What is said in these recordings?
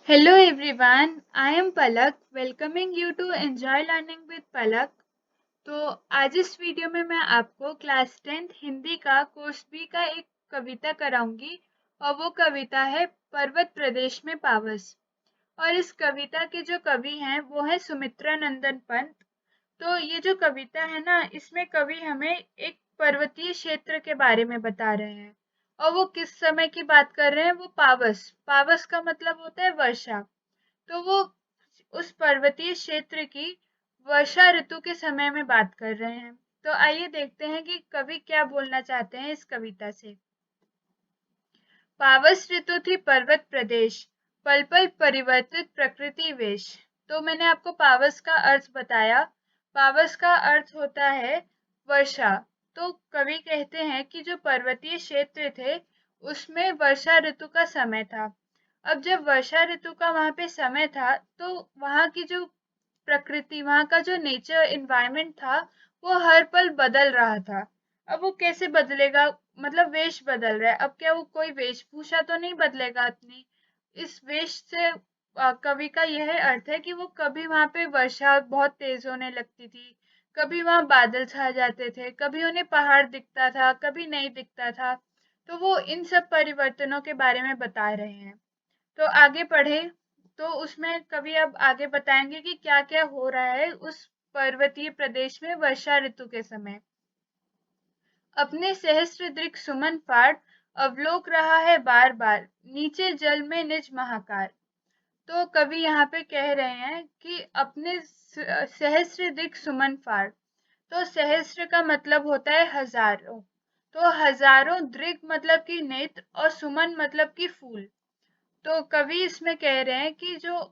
Hello everyone, I am Palak welcoming you to Enjoy Learning with Palak। तो आज इस video में मैं आपको क्लास 10th हिंदी का कोर्स बी का एक कविता कराऊंगी और वो कविता है पर्वत प्रदेश में पावस। और इस कविता के जो कवि हैं वो है सुमित्रा नंदन पंत। तो ये जो कविता है ना, इसमें कवि हमें एक पर्वतीय क्षेत्र के बारे में बता रहे हैं और वो किस समय की बात कर रहे हैं, वो पावस। पावस का मतलब होता है वर्षा। तो वो उस पर्वतीय क्षेत्र की वर्षा ऋतु के समय में बात कर रहे हैं। तो आइए देखते हैं कि कवि क्या बोलना चाहते हैं इस कविता से। पावस ऋतु थी पर्वत प्रदेश, पल पल परिवर्तित प्रकृति वेश। तो मैंने आपको पावस का अर्थ बताया। पावस का अर्थ होता है वर्षा। तो कवि कहते हैं कि जो पर्वतीय क्षेत्र थे उसमें वर्षा ऋतु का समय था। अब जब वर्षा ऋतु का वहां पे समय था तो वहां की जो प्रकृति, वहां का जो नेचर एनवायरनमेंट था वो हर पल बदल रहा था। अब वो कैसे बदलेगा, मतलब वेश बदल रहा है। अब क्या वो कोई वेशभूषा तो नहीं बदलेगा अपनी। इस वेश से कवि का यह अर्थ है कि वो कभी वहां पे वर्षा बहुत तेज होने लगती थी, कभी वहां बादल छा जाते थे, कभी उन्हें पहाड़ दिखता था, कभी नहीं दिखता था। तो वो इन सब परिवर्तनों के बारे में बता रहे हैं। तो आगे पढ़े तो उसमें कवि अब आगे बताएंगे कि क्या क्या हो रहा है उस पर्वतीय प्रदेश में वर्षा ऋतु के समय। अपने सहस्त्र दृक सुमन फाड़ अवलोक रहा है बार बार, नीचे जल में निज महाकार। तो कवि यहाँ पे कह रहे हैं कि अपने सहस्त्र दृक सुमन फाड़। तो सहस्त्र का मतलब होता है हजारों। तो हजारों दृक मतलब कि नेत्र और सुमन मतलब कि फूल। तो कवि इसमें कह रहे हैं कि जो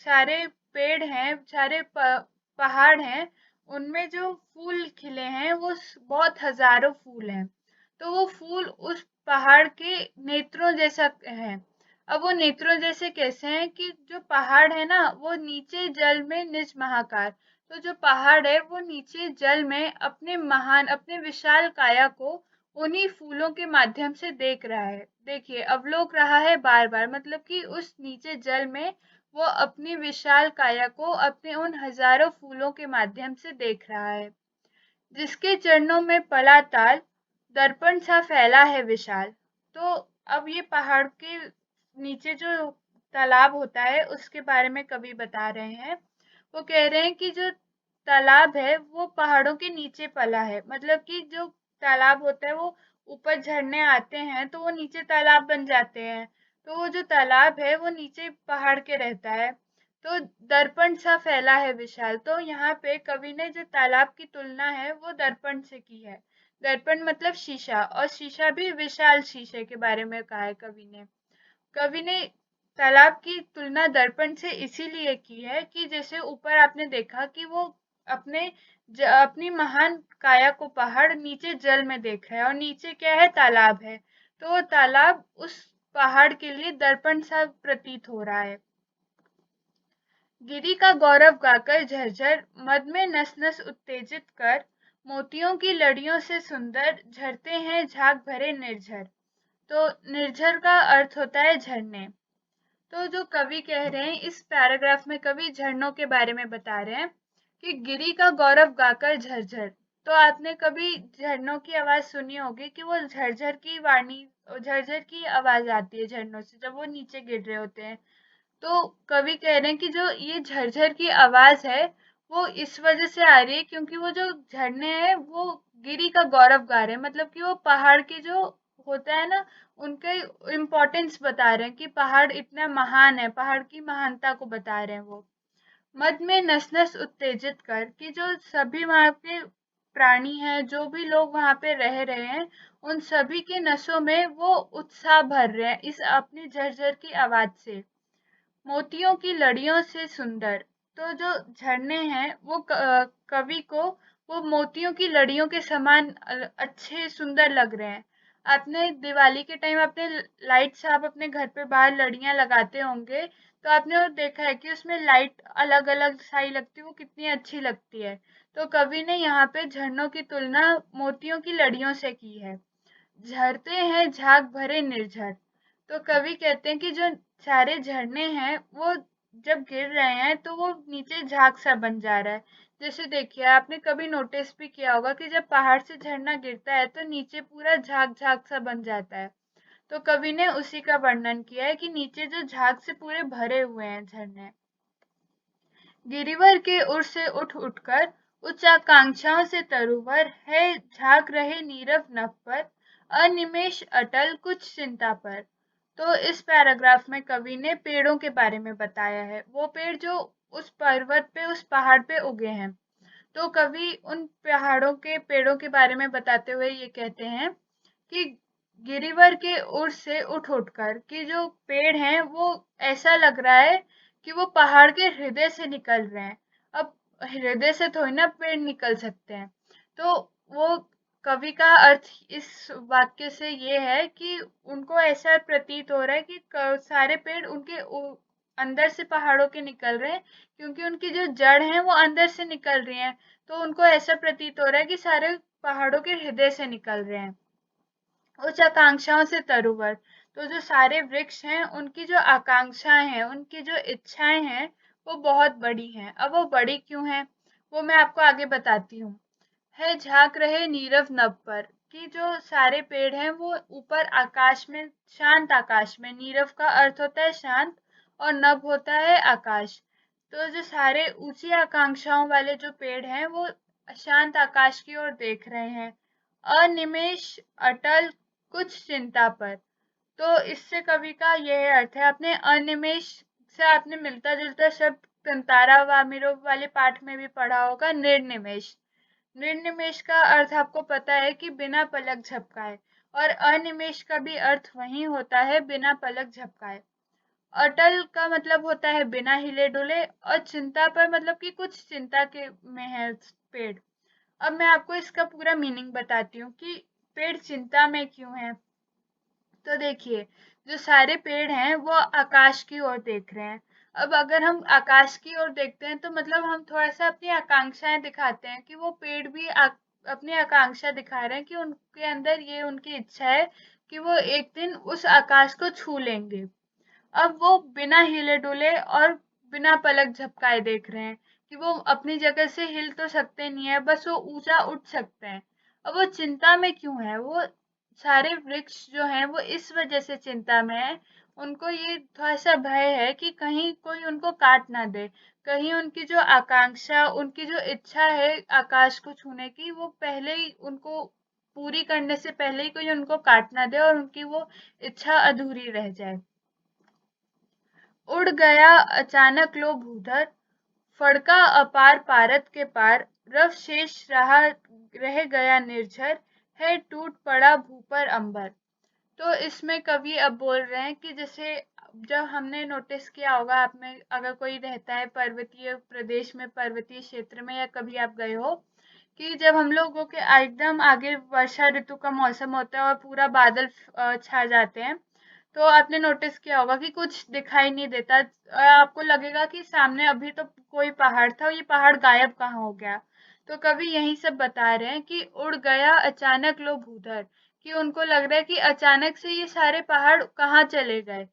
सारे पेड़ हैं, सारे पहाड़ हैं, उनमें जो फूल खिले हैं वो बहुत हजारों फूल हैं। तो वो फूल उस पहाड़ के नेत्रों जैसा है। अब वो नेत्रों जैसे कैसे हैं कि जो पहाड़ है ना वो नीचे जल में निज महाकार। तो जो पहाड़ है वो नीचे जल में अपने महान, अपने विशाल काया को उन्हीं फूलों के माध्यम से देख रहा है। देखिए, अवलोक रहा है बार बार, मतलब कि उस नीचे जल में वो अपनी विशाल काया को अपने उन हजारों फूलों के माध्यम से देख रहा है। जिसके चरणों में पला ताल, दर्पण सा फैला है विशाल। तो अब ये पहाड़ के नीचे जो तालाब होता है उसके बारे में कवि बता रहे हैं। वो कह रहे हैं कि जो तालाब है वो पहाड़ों के नीचे पला है, मतलब कि जो तालाब होता है वो ऊपर झरने आते हैं तो वो नीचे तालाब बन जाते हैं। तो वो जो तालाब है वो नीचे पहाड़ के रहता है। तो दर्पण सा फैला है विशाल। तो यहाँ पे कवि ने जो तालाब की तुलना है वो दर्पण से की है। दर्पण मतलब शीशा, और शीशा भी विशाल शीशे के बारे में कहा है कवि ने। कवि ने तालाब की तुलना दर्पण से इसीलिए की है कि जैसे ऊपर आपने देखा कि वो अपने अपनी महान काया को पहाड़ नीचे जल में देख रहा है और नीचे क्या है, तालाब है। तो वो तालाब उस पहाड़ के लिए दर्पण सा प्रतीत हो रहा है। गिरी का गौरव गाकर झरझर, मद में नस नस उत्तेजित कर, मोतियों की लड़ियों से सुंदर झरते हैं झाग भरे निर्झर। तो निर्झर का अर्थ होता है झरने। तो जो कवि कह रहे हैं इस पैराग्राफ में, कवि झरनों के बारे में बता रहे हैं कि गिरी का गौरव गाकर झरझर। तो आपने कभी झरनों की आवाज सुनी होगी कि वो झरझर की वाणी, झरझर की आवाज आती है झरनों से जब वो नीचे गिर रहे होते हैं। तो कवि कह रहे हैं कि जो ये झरझर की आवाज है वो इस वजह से आ रही है क्योंकि वो जो झरने हैं वो गिरी का गौरव गा रहे हैं, मतलब कि वो पहाड़ के जो होता है ना उनके इम्पोर्टेंस बता रहे हैं कि पहाड़ इतना महान है, पहाड़ की महानता को बता रहे हैं वो। मद में नस नस उत्तेजित कर, कि जो सभी वहां के प्राणी हैं, जो भी लोग वहां पे रह रहे हैं, उन सभी के नसों में वो उत्साह भर रहे हैं इस अपनी झरझर की आवाज से। मोतियों की लड़ियों से सुंदर। तो जो झरने हैं वो कवि को वो मोतियों की लड़ियों के समान अच्छे सुंदर लग रहे हैं। आपने दिवाली के टाइम अपने लाइट्स, आप अपने घर पे बाहर लड़ियां लगाते होंगे तो आपने वो देखा है कि उसमें लाइट अलग अलग साई लगती है, वो कितनी अच्छी लगती है। तो कवि ने यहाँ पे झरनों की तुलना मोतियों की लड़ियों से की है। झरते हैं झाग भरे निर्झर। तो कवि कहते हैं कि जो सारे झरने हैं वो जब गिर रहे हैं तो वो नीचे झाग सा बन जा रहा है। जैसे देखिए, आपने कभी नोटिस भी किया होगा कि जब पहाड़ से झरना गिरता है तो नीचे पूरा झाग झाग सा बन जाता है। तो कवि ने उसी का वर्णन किया है कि नीचे जो झाग से पूरे भरे हुए हैं झरने। गिरिवर के उर से उठ उठकर उच्च आकांक्षाओं से तरुवर है, झांक रहे नीरव नभ पर, अनिमेष अटल कुछ चिंता पर। तो इस पैराग्राफ में कवि ने पेड़ों के बारे में बताया है, वो पेड़ जो उस पर्वत पे, उस पहाड़ पे उगे हैं। तो कवि उन पहाड़ों के पेड़ों के बारे में बताते हुए ये कहते हैं कि गिरिवर के उर से उठ उठकर कि जो पेड़ हैं वो ऐसा लग रहा है कि वो पहाड़ के हृदय से निकल रहे हैं। अब हृदय से थोड़ी ना पेड़ निकल सकते हैं। तो वो कवि का अर्थ इस वाक्य से ये है कि उनको ऐसा प्रतीत हो रहा है कि सारे पेड़ उनके अंदर से पहाड़ों के निकल रहे हैं, क्योंकि उनकी जो जड़ है वो अंदर से निकल रही है। तो उनको ऐसा प्रतीत हो रहा है कि सारे पहाड़ों के हृदय से निकल रहे हैं। उच्च आकांक्षाओं से तरुवर, तो जो सारे वृक्ष हैं उनकी जो आकांक्षाएं हैं, उनकी जो इच्छाएं हैं वो बहुत बड़ी हैं। अब वो बड़ी क्यों हैं वो मैं आपको आगे बताती हूँ। है झांक रहे नीरव नभ पर, कि जो सारे पेड़ हैं वो ऊपर आकाश में, शांत आकाश में, नीरव का अर्थ होता है शांत और नभ होता है आकाश। तो जो सारे ऊंची आकांक्षाओं वाले जो पेड़ हैं वो शांत आकाश की ओर देख रहे हैं, अनिमेष अटल कुछ चिंता पर। तो इससे कवि का यह अर्थ है, आपने अनिमेष से आपने मिलता जुलता शब्द कंतारा वामिरो वाले पाठ में भी पढ़ा होगा, निर्निमेष। निर्निमेष का अर्थ आपको पता है कि बिना पलक झपकाए, और अनिमेष का भी अर्थ वही होता है, बिना पलक झपकाए। अटल का मतलब होता है बिना हिले डुले, और चिंता पर मतलब कि कुछ चिंता के में है पेड़। अब मैं आपको इसका पूरा मीनिंग बताती हूँ कि पेड़ चिंता में क्यों है। तो देखिए, जो सारे पेड़ हैं वो आकाश की ओर देख रहे हैं। अब अगर हम आकाश की ओर देखते हैं तो मतलब हम थोड़ा सा अपनी आकांक्षाएं दिखाते हैं, कि वो पेड़ भी अपनी आकांक्षा दिखा रहे हैं कि उनके अंदर ये उनकी इच्छा है कि वो एक दिन उस आकाश को छू लेंगे। अब वो बिना हिले डुले और बिना पलक झपकाए देख रहे हैं, कि वो अपनी जगह से हिल तो सकते नहीं है, बस वो ऊंचा उठ सकते हैं। अब वो चिंता में क्यों है, वो सारे वृक्ष जो हैं वो इस वजह से चिंता में है, उनको ये थोड़ा सा भय है कि कहीं कोई उनको काट ना दे, कहीं उनकी जो आकांक्षा, उनकी जो इच्छा है आकाश को छूने की, वो पहले ही उनको पूरी करने से पहले ही कोई उनको काट ना दे और उनकी वो इच्छा अधूरी रह जाए। उड़ गया अचानक लो भूधर, फड़का अपार पारत के पार, रव शेष रहा रह गया निर्झर, है टूट पड़ा भू पर अंबर। तो इसमें कवि अब बोल रहे हैं कि जैसे जब हमने नोटिस किया होगा, आप में अगर कोई रहता है पर्वतीय प्रदेश में, पर्वतीय क्षेत्र में, या कभी आप गए हो, कि जब हम लोगों के एकदम आगे वर्षा ऋतु का मौसम होता है और पूरा बादल छा जाते हैं, तो आपने नोटिस किया होगा कि कुछ दिखाई नहीं देता, आपको लगेगा कि सामने अभी तो कोई पहाड़ था और ये पहाड़ गायब कहाँ हो गया। तो कवि यही सब बता रहे हैं कि उड़ गया अचानक लो भूधर, कि उनको लग रहा है कि अचानक से ये सारे पहाड़ कहाँ चले गए।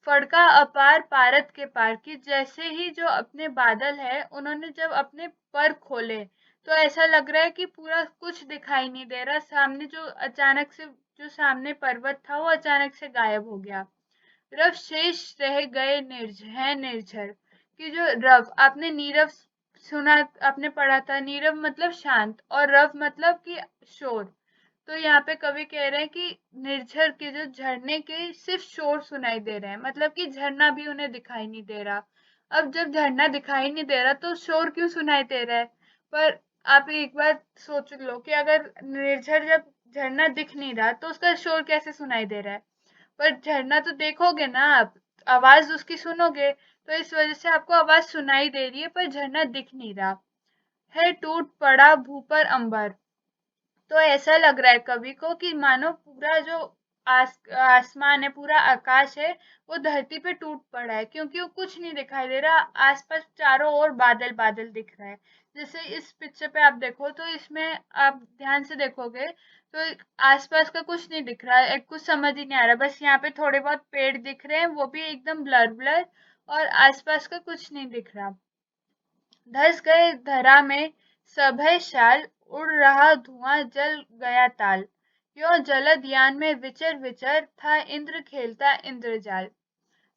फड़का अपार पारत के पार, की जैसे ही जो अपने बादल है उन्होंने जब अपने पर खोले, तो ऐसा लग रहा है कि पूरा कुछ दिखाई नहीं दे रहा, सामने जो अचानक से जो सामने पर्वत था वो अचानक से गायब हो गया। रव शेष रह गए निर्झर, कि जो रव, आपने नीरव सुना, आपने पढ़ा था, नीरव मतलब शांत और रव मतलब कि शोर। तो यहाँ पे कवि कह रहे हैं कि निर्झर के जो झरने के सिर्फ शोर सुनाई दे रहे हैं, मतलब कि झरना भी उन्हें दिखाई नहीं दे रहा। अब जब झरना दिखाई नहीं दे रहा तो शोर क्यों सुनाई दे रहा है। पर आप एक बार सोच लो कि अगर निर्झर, जब झरना दिख नहीं रहा तो उसका शोर कैसे सुनाई दे रहा है। पर झरना तो देखोगे ना आप, आवाज उसकी सुनोगे, तो इस वजह से आपको आवाज सुनाई दे रही है पर झरना दिख नहीं रहा। है टूट पड़ा भू पर अंबर, तो ऐसा लग रहा है कवि को कि मानो पूरा जो आसमान है, पूरा आकाश है, वो धरती पे टूट पड़ा है, क्योंकि वो कुछ नहीं दिखाई दे रहा, आसपास चारों ओर बादल बादल दिख रहा है। जैसे इस पिक्चर पे आप देखो तो इसमें आप ध्यान से देखोगे तो आसपास का कुछ नहीं दिख रहा है, कुछ समझ ही नहीं आ रहा, बस यहाँ पे थोड़े बहुत पेड़ दिख रहे हैं, वो भी एकदम ब्लर ब्लर, और आसपास का कुछ नहीं दिख रहा। धस गए धरा में सभय शाल, उड़ रहा धुआं जल गया ताल, यो जलद यान में विचर विचर, था इंद्र खेलता इंद्रजाल।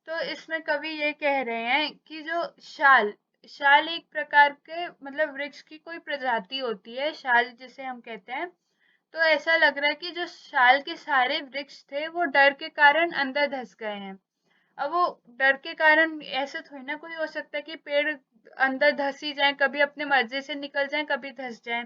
तो इसमें कवि ये कह रहे हैं कि जो शाल शाल एक प्रकार के मतलब वृक्ष की कोई प्रजाति होती है, शाल जिसे हम कहते हैं। तो ऐसा लग रहा है कि जो शाल के सारे वृक्ष थे वो डर के कारण अंदर धस गए हैं। अब वो डर के कारण ऐसे थोड़ी ना कोई हो सकता है कि पेड़ अंदर धस ही जाए, कभी अपने मर्जी से निकल जाए, कभी धस जाए।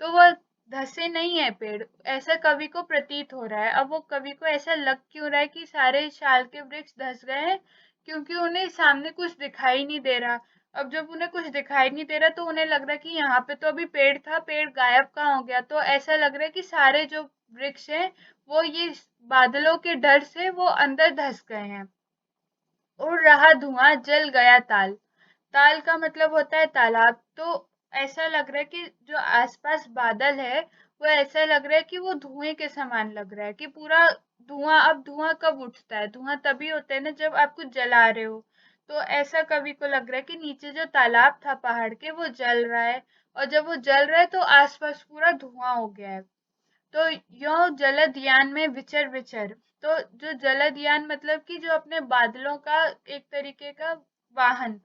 तो वो धसे नहीं है पेड़, ऐसा कवि को प्रतीत हो रहा है। अब वो कवि को ऐसा लग क्यों रहा है कि सारे शाल के वृक्ष धस गए हैं? क्योंकि उन्हें सामने कुछ दिखाई नहीं दे रहा। अब जब उन्हें कुछ दिखाई नहीं दे रहा तो उन्हें लग रहा है कि यहाँ पे तो अभी पेड़ था, पेड़ गायब कहाँ हो गया। तो ऐसा लग रहा है कि सारे जो वृक्ष हैं वो ये बादलों के डर से वो अंदर धस गए हैं। उड़ रहा धुआं जल गया ताल, ताल का मतलब होता है तालाब। तो ऐसा लग रहा है कि जो आसपास बादल है वो ऐसा लग रहा है कि वो धुएं के समान लग रहा है कि पूरा धुआं। अब धुआं कब उठता है? धुआं तभी होता है ना जब आप कुछ जला रहे हो। तो ऐसा कवि को लग रहा है कि नीचे जो तालाब था पहाड़ के वो जल रहा है, और जब वो जल रहा है तो आसपास पूरा धुआं हो गया है। तो यो जलदयान में विचर विचर। तो जो जलदयान मतलब कि जो अपने बादलों का एक तरीके का वाहन।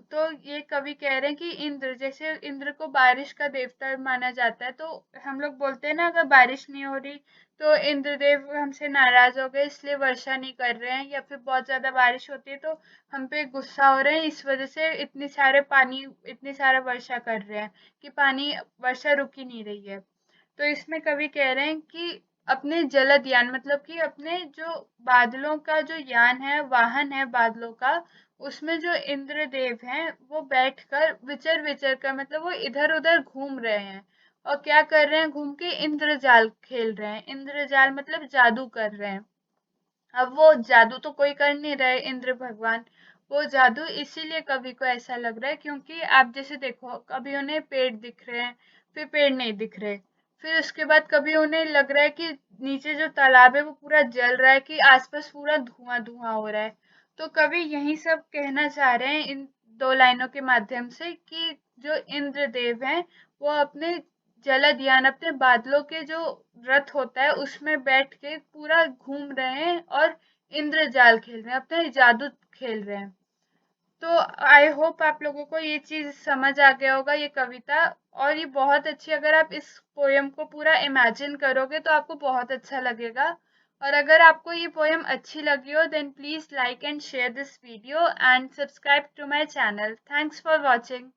तो ये कवि कह रहे हैं कि इंद्र, जैसे इंद्र को बारिश का देवता माना जाता है, तो हम लोग बोलते हैं ना अगर बारिश नहीं हो रही तो इंद्रदेव हमसे नाराज हो गए इसलिए वर्षा नहीं कर रहे हैं, या फिर बहुत ज्यादा बारिश होती है तो हम पे गुस्सा हो रहे हैं, इस वजह से इतनी सारे पानी इतनी सारा वर्षा कर रहे हैं कि पानी वर्षा रुक ही नहीं रही है। तो इसमें कवि कह रहे हैं कि अपने जलद यान मतलब कि अपने जो बादलों का जो यान है, वाहन है बादलों का, उसमें जो इंद्रदेव हैं वो बैठकर विचर विचर कर मतलब वो इधर उधर घूम रहे हैं। और क्या कर रहे हैं? घूम के इंद्रजाल खेल रहे हैं। इंद्रजाल मतलब जादू कर रहे हैं। अब वो जादू तो कोई कर नहीं रहे इंद्र भगवान, वो जादू इसीलिए कवि को ऐसा लग रहा है क्योंकि आप जैसे देखो कभी उन्हें पेड़ दिख रहे हैं, फिर पेड़ नहीं दिख रहे, फिर उसके बाद कभी उन्हें लग रहा है कि नीचे जो तालाब है वो पूरा जल रहा है, कि आसपास पूरा धुआं धुआं हो रहा है। तो कवि यही सब कहना चाह रहे हैं इन दो लाइनों के माध्यम से कि जो इंद्रदेव हैं वो अपने जलद यान अपने बादलों के जो रथ होता है उसमें बैठ के पूरा घूम रहे हैं और इंद्रजाल खेल रहे हैं, अपना जादू खेल रहे हैं। तो आई होप आप लोगों को ये चीज समझ आ गया होगा, ये कविता। और ये बहुत अच्छी, अगर आप इस पोयम को पूरा इमेजिन करोगे तो आपको बहुत अच्छा लगेगा। और अगर आपको ये पोयम अच्छी लगी हो then please like and share this video and subscribe to my channel. Thanks for watching.